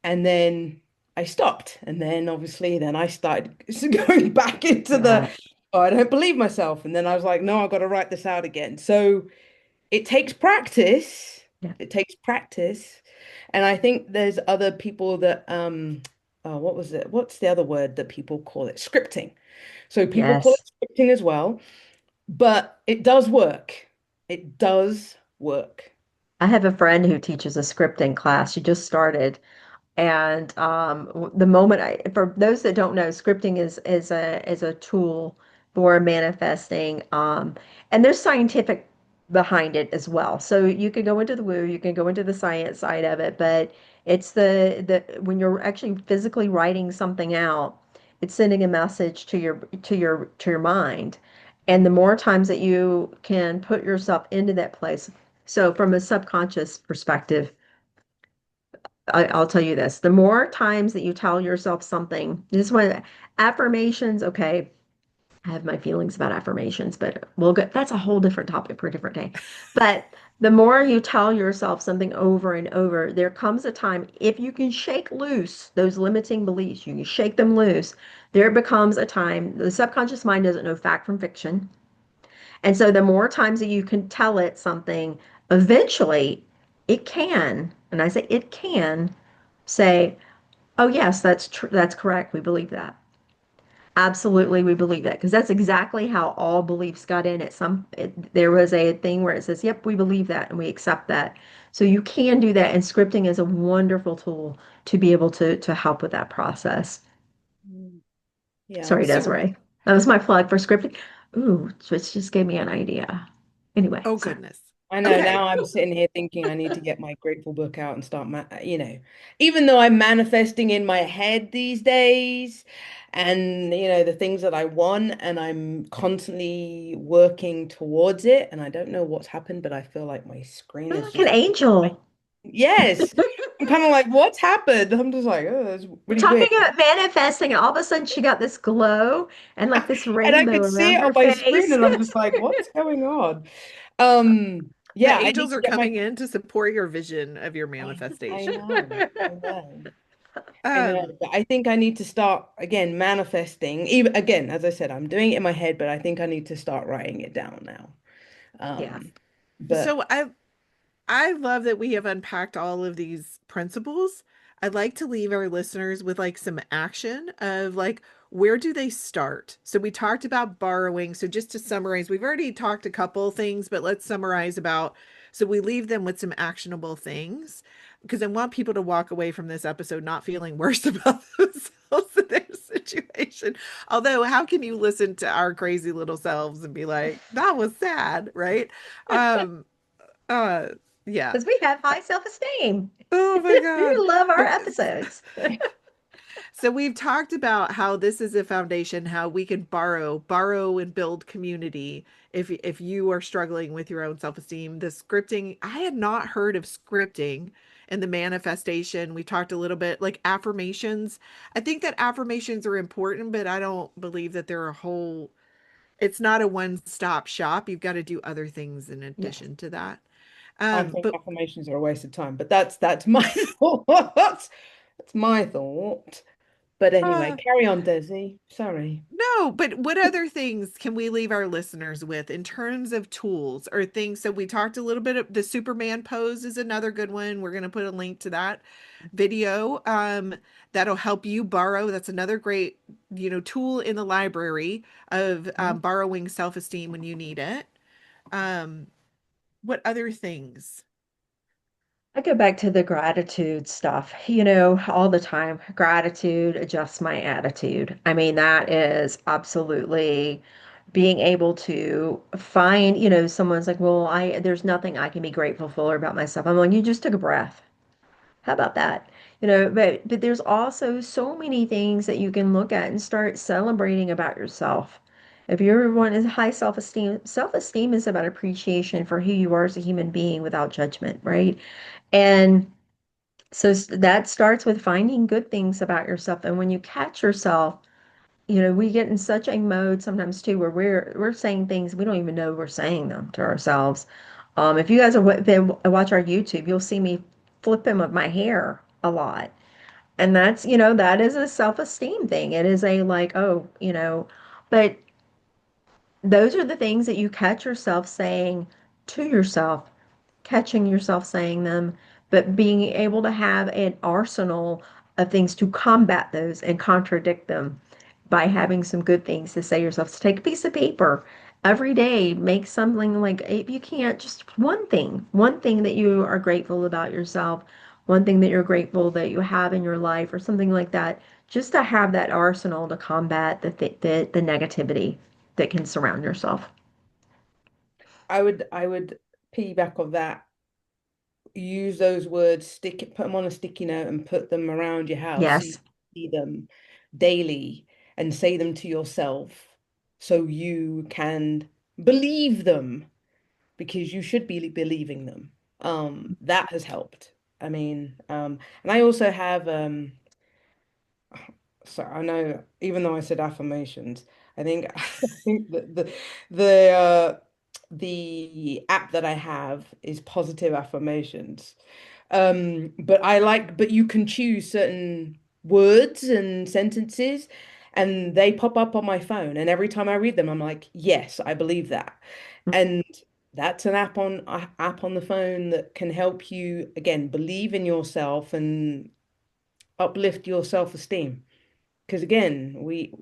And then I stopped. And then obviously then I started going back into Yeah. oh, I don't believe myself. And then I was like, no, I've got to write this out again. So it takes practice. Yeah. It takes practice. And I think there's other people that oh, what was it? What's the other word that people call it? Scripting. So people call Yes. it scripting as well, but it does work. It does work. I have a friend who teaches a scripting class. She just started. And the moment for those that don't know, scripting is a tool for manifesting, and there's scientific behind it as well. So you can go into the woo, you can go into the science side of it, but it's the when you're actually physically writing something out, it's sending a message to your mind, and the more times that you can put yourself into that place. So from a subconscious perspective. I'll tell you this, the more times that you tell yourself something, this is one affirmations, okay, I have my feelings about affirmations, but we'll get that's a whole different topic for a different day. But the more you tell yourself something over and over, there comes a time, if you can shake loose those limiting beliefs, you can shake them loose, there becomes a time, the subconscious mind doesn't know fact from fiction. And so the more times that you can tell it something, eventually it can, and I say it can, say, oh, yes, that's true. That's correct. We believe that. Absolutely, we believe that because that's exactly how all beliefs got in. There was a thing where it says, yep, we believe that and we accept that. So you can do that, and scripting is a wonderful tool to be able to help with that process. Mm. Yeah. Sorry, So Desiree. That was my plug for scripting. Ooh, which just gave me an idea. Anyway, Oh, sorry. goodness. I know Okay. now I'm sitting here thinking I need to get my Grateful book out and start, even though I'm manifesting in my head these days, and the things that I want, and I'm constantly working towards it, and I don't know what's happened, but I feel like my screen You're is like an just like, angel. yes, I'm kind of like, what's happened? I'm just like, oh, that's We're really talking weird. about manifesting, and all of a sudden she got this glow and like this And I rainbow could see around it on her my screen, face. and I'm just like, what's going on? The Yeah, I need angels to are get my. coming in to support your vision of your I manifestation. know, I know. I know, Um, but I think I need to start again manifesting. Even again, as I said, I'm doing it in my head, but I think I need to start writing it down now. Yes. Um, but so I love that we have unpacked all of these principles. I'd like to leave our listeners with like some action of like, where do they start? So we talked about borrowing. So just to summarize, we've already talked a couple things, but let's summarize about, so we leave them with some actionable things because I want people to walk away from this episode not feeling worse about themselves and their situation. Although, how can you listen to our crazy little selves and be like, that was sad, right? Um, uh, yeah. Because we have high self-esteem. Oh my We God. love our So, episodes. so we've talked about how this is a foundation, how we can borrow and build community if you are struggling with your own self-esteem. The scripting, I had not heard of scripting and the manifestation. We talked a little bit like affirmations. I think that affirmations are important, but I don't believe that they're a whole, it's not a one-stop shop. You've got to do other things in Yes. addition to that. I think But affirmations are a waste of time. But that's my thought. That's my thought. But anyway, uh carry on, Desi. Sorry. No, but what other things can we leave our listeners with in terms of tools or things? So we talked a little bit of the Superman pose is another good one. We're going to put a link to that video. That'll help you borrow. That's another great, tool in the library of borrowing self-esteem when you need it. Um, what other things? I go back to the gratitude stuff, all the time. Gratitude adjusts my attitude. I mean, that is absolutely being able to find, someone's like, well, there's nothing I can be grateful for about myself. I'm like, you just took a breath. How about that? But there's also so many things that you can look at and start celebrating about yourself. If you're one is high self-esteem, self-esteem is about appreciation for who you are as a human being without judgment, right? And so that starts with finding good things about yourself. And when you catch yourself, we get in such a mode sometimes too where we're saying things we don't even know we're saying them to ourselves. If you guys watch our YouTube, you'll see me flipping with my hair a lot. And that is a self-esteem thing. It is a like, oh, but those are the things that you catch yourself saying to yourself, catching yourself saying them, but being able to have an arsenal of things to combat those and contradict them by having some good things to say to yourself. So take a piece of paper every day, make something like, if you can't, just one thing that you are grateful about yourself, one thing that you're grateful that you have in your life, or something like that, just to have that arsenal to combat the negativity that can surround yourself. I would piggyback of that. Use those words, put them on a sticky note and put them around your house so you Yes. see them daily and say them to yourself so you can believe them because you should be believing them. That has helped. I mean, and I also have so I know even though I said affirmations, I think I think that the app that I have is positive affirmations. But you can choose certain words and sentences, and they pop up on my phone. And every time I read them, I'm like, yes, I believe that. And that's an app on the phone that can help you again believe in yourself and uplift your self-esteem. Because again, we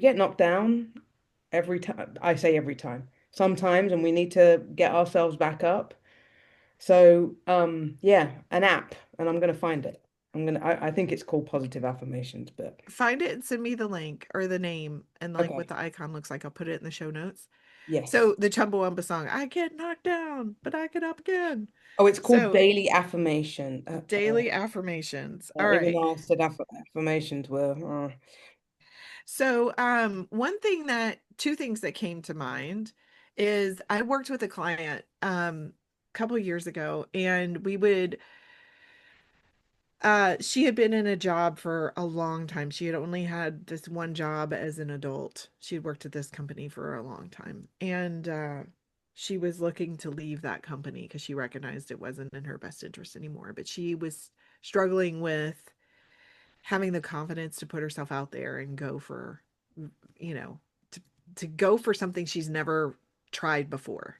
get knocked down every time. I say every time. Sometimes, and we need to get ourselves back up. So, yeah, an app, and I'm gonna find it. I think it's called Positive Affirmations, but Find it and send me the link or the name and like what okay. the icon looks like. I'll put it in the show notes. Yes. So the Chumbawamba song, I get knocked down, but I get up again. Oh, it's called So Daily Affirmation. daily affirmations. All Even right. though I said affirmations were, So two things that came to mind is I worked with a client a couple of years ago and She had been in a job for a long time. She had only had this one job as an adult. She had worked at this company for a long time. And she was looking to leave that company because she recognized it wasn't in her best interest anymore. But she was struggling with having the confidence to put herself out there and go for, you know, to, to go for something she's never tried before,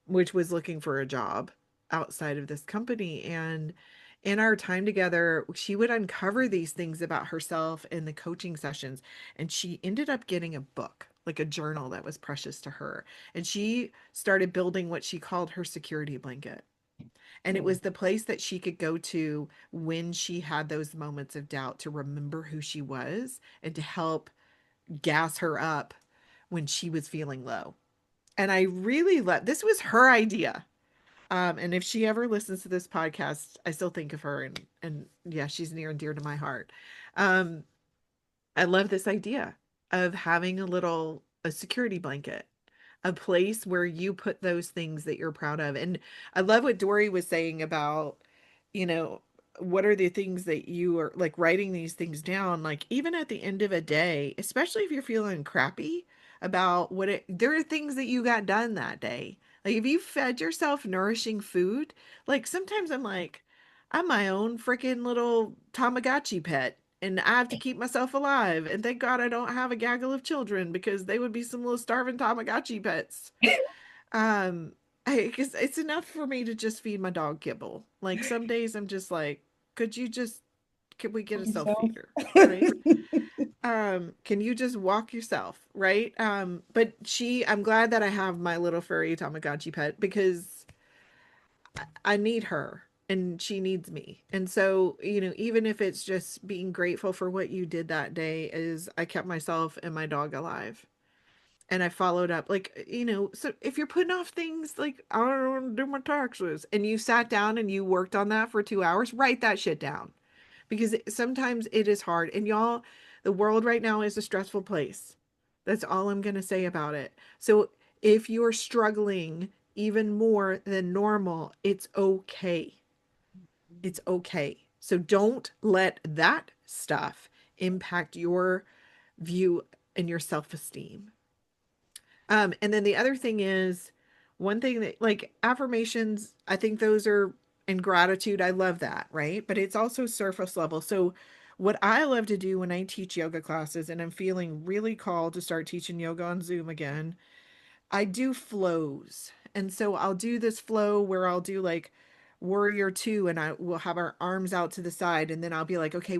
which was looking for a job outside of this company. And in our time together, she would uncover these things about herself in the coaching sessions. And she ended up getting a book, like a journal that was precious to her. And she started building what she called her security blanket. And it Mm. was the place that she could go to when she had those moments of doubt to remember who she was and to help gas her up when she was feeling low. And I really let this was her idea. And if she ever listens to this podcast, I still think of her, and yeah, she's near and dear to my heart. Um, I love this idea of having a security blanket, a place where you put those things that you're proud of. And I love what Doree was saying about, you know, what are the things that you are like writing these things down, like even at the end of a day, especially if you're feeling crappy about there are things that you got done that day. Like if you fed yourself nourishing food, like sometimes I'm my own freaking little Tamagotchi pet and I have to keep myself alive. And thank God I don't have a gaggle of children because they would be some little starving Tamagotchi pets. Um, because it's enough for me to just feed my dog kibble. Like some days I'm just like, could you just, could we get a self Yourself. feeder, right? Can you just walk yourself, right? But I'm glad that I have my little furry Tamagotchi pet because I need her and she needs me. And so, even if it's just being grateful for what you did that day, is I kept myself and my dog alive. And I followed up, like, so if you're putting off things like, I don't want to do my taxes, and you sat down and you worked on that for 2 hours, write that shit down because sometimes it is hard. And y'all, the world right now is a stressful place. That's all I'm going to say about it. So if you're struggling even more than normal, it's okay. It's okay. So don't let that stuff impact your view and your self-esteem. And then the other thing is one thing that like affirmations, I think those are in gratitude. I love that, right? But it's also surface level. So what I love to do when I teach yoga classes and I'm feeling really called to start teaching yoga on Zoom again, I do flows. And so I'll do this flow where I'll do like warrior two and I will have our arms out to the side. And then I'll be like, okay,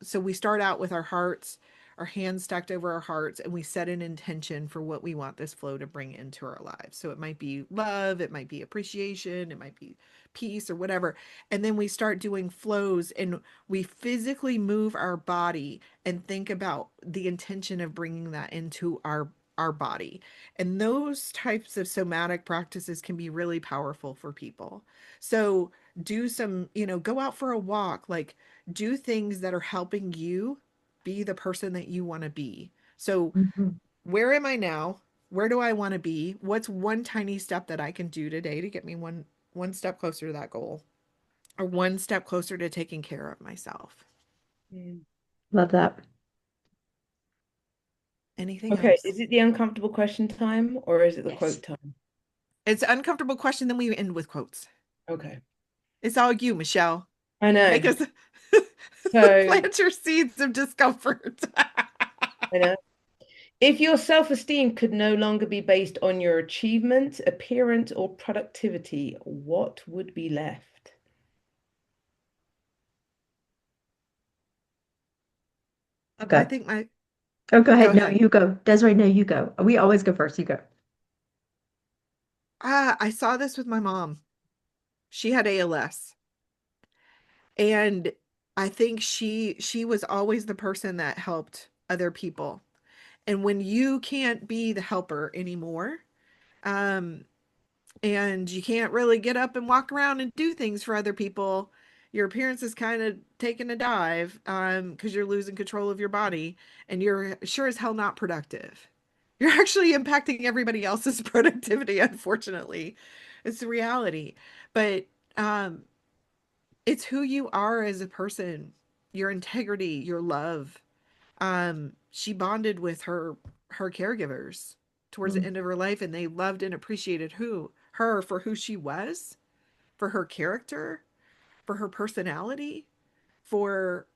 so we start out with our hearts, our hands stacked over our hearts, and we set an intention for what we want this flow to bring into our lives. So it might be love, it might be appreciation, it might be peace or whatever. And then we start doing flows and we physically move our body and think about the intention of bringing that into our body. And those types of somatic practices can be really powerful for people. So do some, go out for a walk, like do things that are helping you be the person that you want to be. So Mhm. where am I now? Where do I want to be? What's one tiny step that I can do today to get me one step closer to that goal or one step closer to taking care of myself? Mm. Love that. Anything Okay, else? is it the uncomfortable question time or is it the Yes. quote time? It's an uncomfortable question, then we end with quotes. Okay. It's all you, Michelle. I Make know. us So, plant your seeds of discomfort. I know. If your self-esteem could no longer be based on your achievement, appearance, or productivity, what would be left? I Okay. think my Oh, go Go ahead. No, ahead. you go. Desiree, no, you go. We always go first. You go. I saw this with my mom. She had ALS, and I think she was always the person that helped other people. And when you can't be the helper anymore, um, and you can't really get up and walk around and do things for other people, your appearance is kind of taking a dive, because you're losing control of your body, and you're sure as hell not productive. You're actually impacting everybody else's productivity, unfortunately. It's the reality. But um, It's who you are as a person, your integrity, your love. She bonded with her caregivers towards the Mm. end of her life, and they loved and appreciated her for who she was, for her character, for her personality, for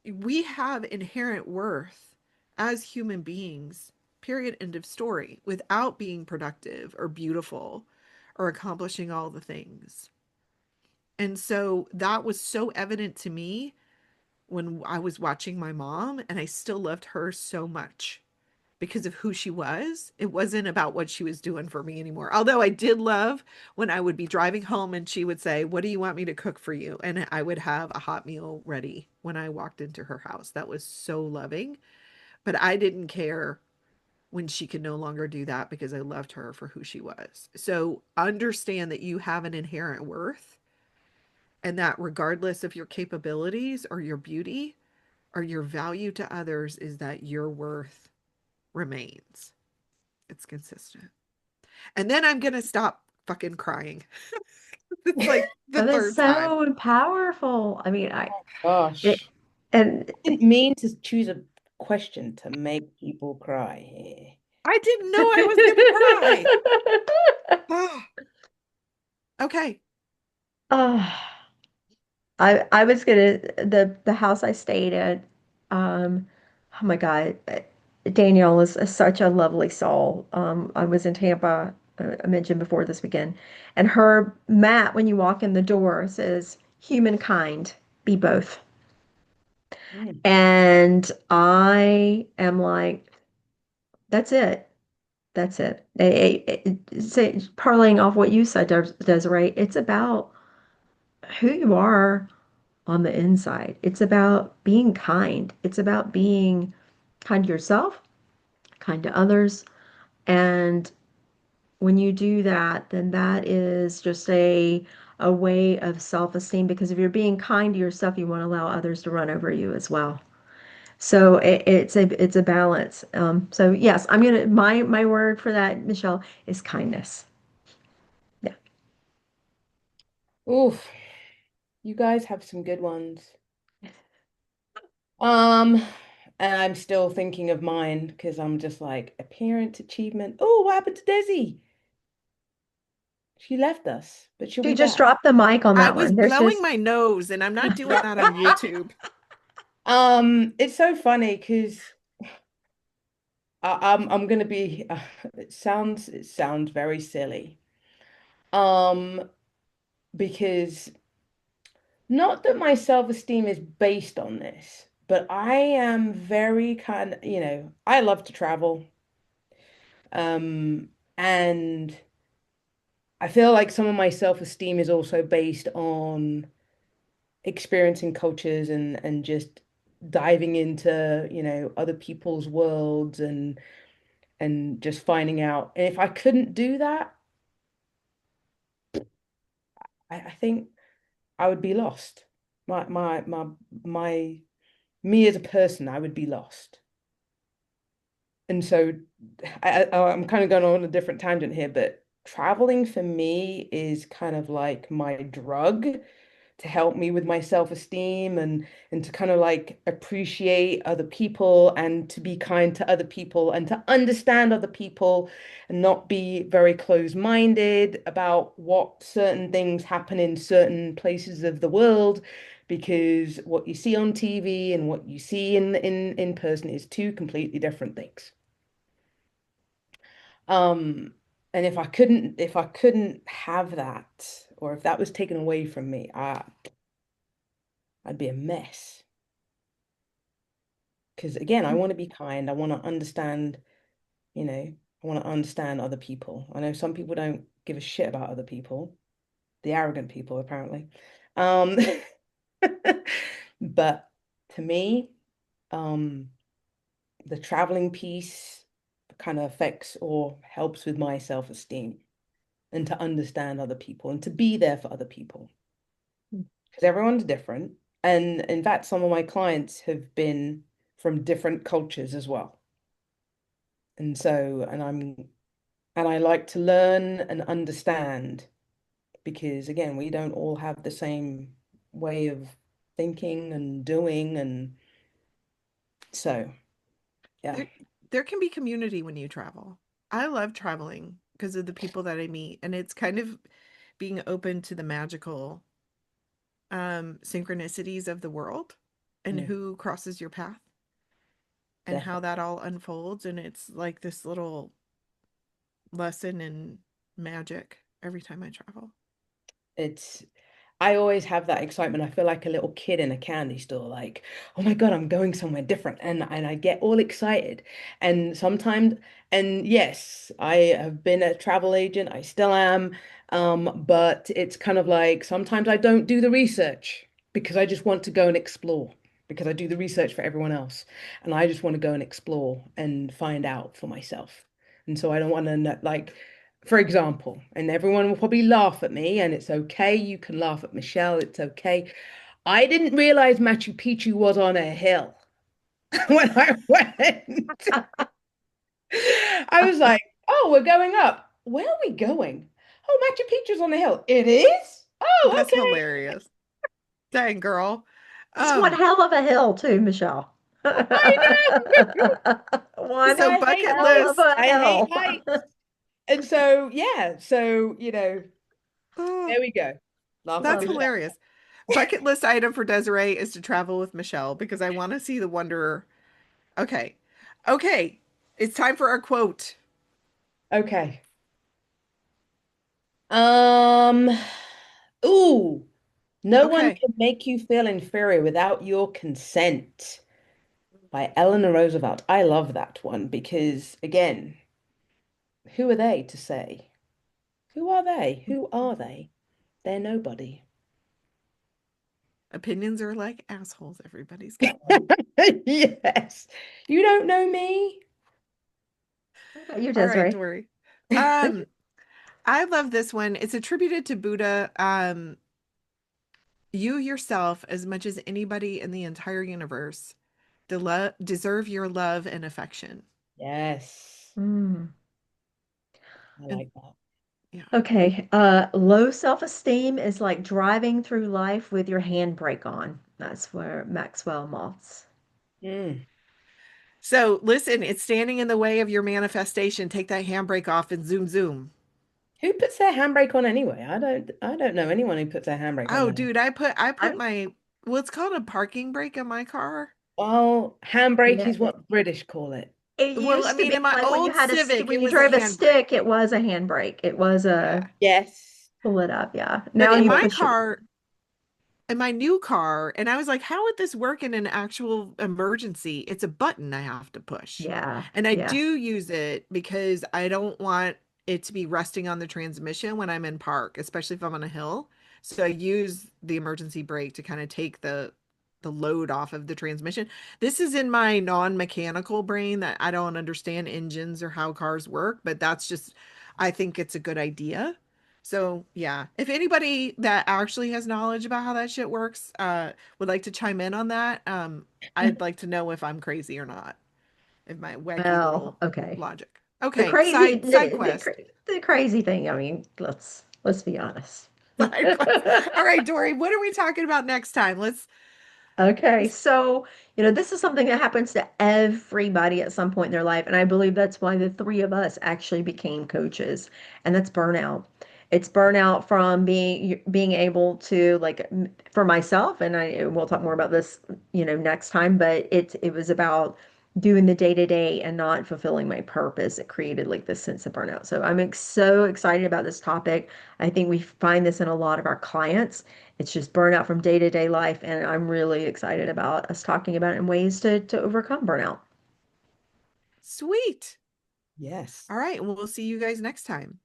we have inherent worth as human beings, period, end of story, without being productive or beautiful or accomplishing all the things. And so that was so evident to me when I was watching my mom, and I still loved her so much because of who she was. It wasn't about what she was doing for me anymore. Although I did love when I would be driving home and she would say, "What do you want me to cook for you?" And I would have a hot meal ready when I walked into her house. That was so loving. But I didn't care when she could no longer do that because I loved her for who she was. So understand that you have an inherent worth, and that regardless of your capabilities or your beauty or your value to others, is that your worth remains. It's consistent. And then I'm gonna stop fucking crying. It's like the But it's third time. so powerful. I mean, it, Gosh, and didn't mean to choose a question to make people cry here. I didn't know I was gonna cry. Ah, okay. oh, I was gonna the house I stayed at. Um, oh my God, Danielle is such a lovely soul. I was in Tampa. I mentioned before this weekend, and her mat when you walk in the door says "Humankind, be both." Mm. And I am like, that's it. That's it. Say, parlaying off what you said, Desiree, it's about who you are on the inside. It's about being kind. It's about being kind to yourself, kind to others. And when you do that, then that is just a way of self-esteem because if you're being kind to yourself, you won't allow others to run over you as well. So it's a balance. So yes, I'm gonna my word for that, Michelle, is kindness. Yeah. Oof, you guys have some good ones. Um, and I'm still thinking of mine because I'm just like appearance achievement. Oh, what happened to Desi? She left us, but she'll She be just back. dropped the mic on I that was one. There's blowing just my nose, and I'm not doing that on YouTube. It's so funny because I'm gonna be. It sounds very silly. Um, because not that my self-esteem is based on this, but I am very I love to travel. And I feel like some of my self-esteem is also based on experiencing cultures and just diving into, other people's worlds and just finding out. And if I couldn't do that, I think I would be lost. My me as a person, I would be lost. And so I'm kind of going on a different tangent here, but traveling for me is kind of like my drug to help me with my self-esteem and to kind of like appreciate other people and to be kind to other people and to understand other people and not be very closed-minded about what certain things happen in certain places of the world because what you see on TV and what you see in person is two completely different things. Um, and if I couldn't have that, or if that was taken away from me, I'd be a mess. Because again, I want to be kind. I want to understand, I want to understand other people. I know some people don't give a shit about other people, the arrogant people, apparently. Um, but to me, um, the traveling piece kind of affects or helps with my self-esteem and to understand other people and to be there for other people because everyone's different. And in fact, some of my clients have been from different cultures as well. And so, and I like to learn and understand because again, we don't all have the same way of thinking and doing, and so yeah, There, there can be community when you travel. I love traveling because of the people that I meet, and it's kind of being open to the magical synchronicities of the world and yeah, who crosses your path and how definitely. that all unfolds. And it's like this little lesson in magic every time I travel. It's I always have that excitement. I feel like a little kid in a candy store, like, oh my God, I'm going somewhere different. And I get all excited. And sometimes, and yes, I have been a travel agent, I still am. But it's kind of like sometimes I don't do the research because I just want to go and explore because I do the research for everyone else. And I just want to go and explore and find out for myself. And so I don't want to know, like, for example, and everyone will probably laugh at me, and it's okay. You can laugh at Michelle, it's okay. I didn't realize Machu Picchu was on a hill when I went. I was like, oh, we're going up. Where are we going? Oh, Machu Picchu's on a hill. It is? Oh, That's okay. hilarious. Dang, girl. It's one Um, hell of a hill too, Michelle. I know. One so I hate bucket hell of heights. list. a I hate hill. heights. And so, yeah, so, Oh, there we go. Laugh at that's Love it. Michelle. hilarious. Bucket list item for Desiree is to travel with Michelle because I want to see the Wanderer. Okay. Okay. It's time for our quote. Okay. Um, ooh. No one Okay. can make you feel inferior without your consent by Eleanor Roosevelt. I love that one because, again, who are they to say? Who are they? Who are they? They're nobody. Opinions are like assholes. Everybody's got one. Yes. You don't know me? What about you, All right, Desiree? Doree. Um, I love this one. It's attributed to Buddha. You yourself, as much as anybody in the entire universe, deserve your love and affection. Yes. Mm. I And like that. yeah. Okay. Low self-esteem is like driving through life with your handbrake on. That's where Maxwell Maltz. Mm. So listen, it's standing in the way of your manifestation. Take that handbrake off and zoom, zoom. Who puts their handbrake on anyway? I don't know anyone who puts their handbrake on Oh, there. dude, I put I'm, my well, it's called a parking brake in my car. Well, handbrake yeah, is what British call it. it Well, I used to mean, be in my like when you old had Civic, when it you was a drove a handbrake. stick, it was a handbrake. It was a Yeah. Yes. pull it up. Yeah. But Now in you my push it. car, in my new car, and I was like, how would this work in an actual emergency? It's a button I have to push. Yeah. And I Yeah. do use it because I don't want it to be resting on the transmission when I'm in park, especially if I'm on a hill. So I use the emergency brake to kind of take the load off of the transmission. This is in my non-mechanical brain that I don't understand engines or how cars work, but that's just I think it's a good idea. So yeah, if anybody that actually has knowledge about how that shit works, would like to chime in on that, I'd like to know if I'm crazy or not. If my wacky Well, little okay. logic. The Okay, crazy side quest. the crazy thing, I mean, let's be honest. Side quest. All right, Dory, what are we talking about next time? Okay, Let's so, this is something that happens to everybody at some point in their life, and I believe that's why the three of us actually became coaches, and that's burnout. It's burnout from being able to for myself, and I we'll talk more about this, next time, but it was about doing the day to day and not fulfilling my purpose. It created like this sense of burnout. So I'm so excited about this topic. I think we find this in a lot of our clients. It's just burnout from day to day life. And I'm really excited about us talking about it and ways to overcome burnout. sweet. Yes. All right, and we'll see you guys next time.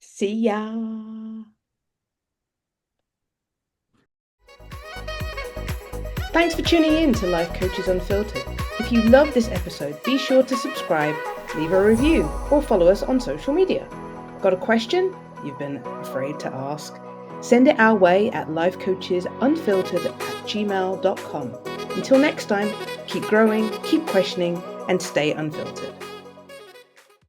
See ya. Thanks for tuning in to Life Coaches Unfiltered. If you love this episode, be sure to subscribe, leave a review, or follow us on social media. Got a question you've been afraid to ask? Send it our way at lifecoachesunfiltered@gmail.com. Until next time, keep growing, keep questioning, and stay unfiltered.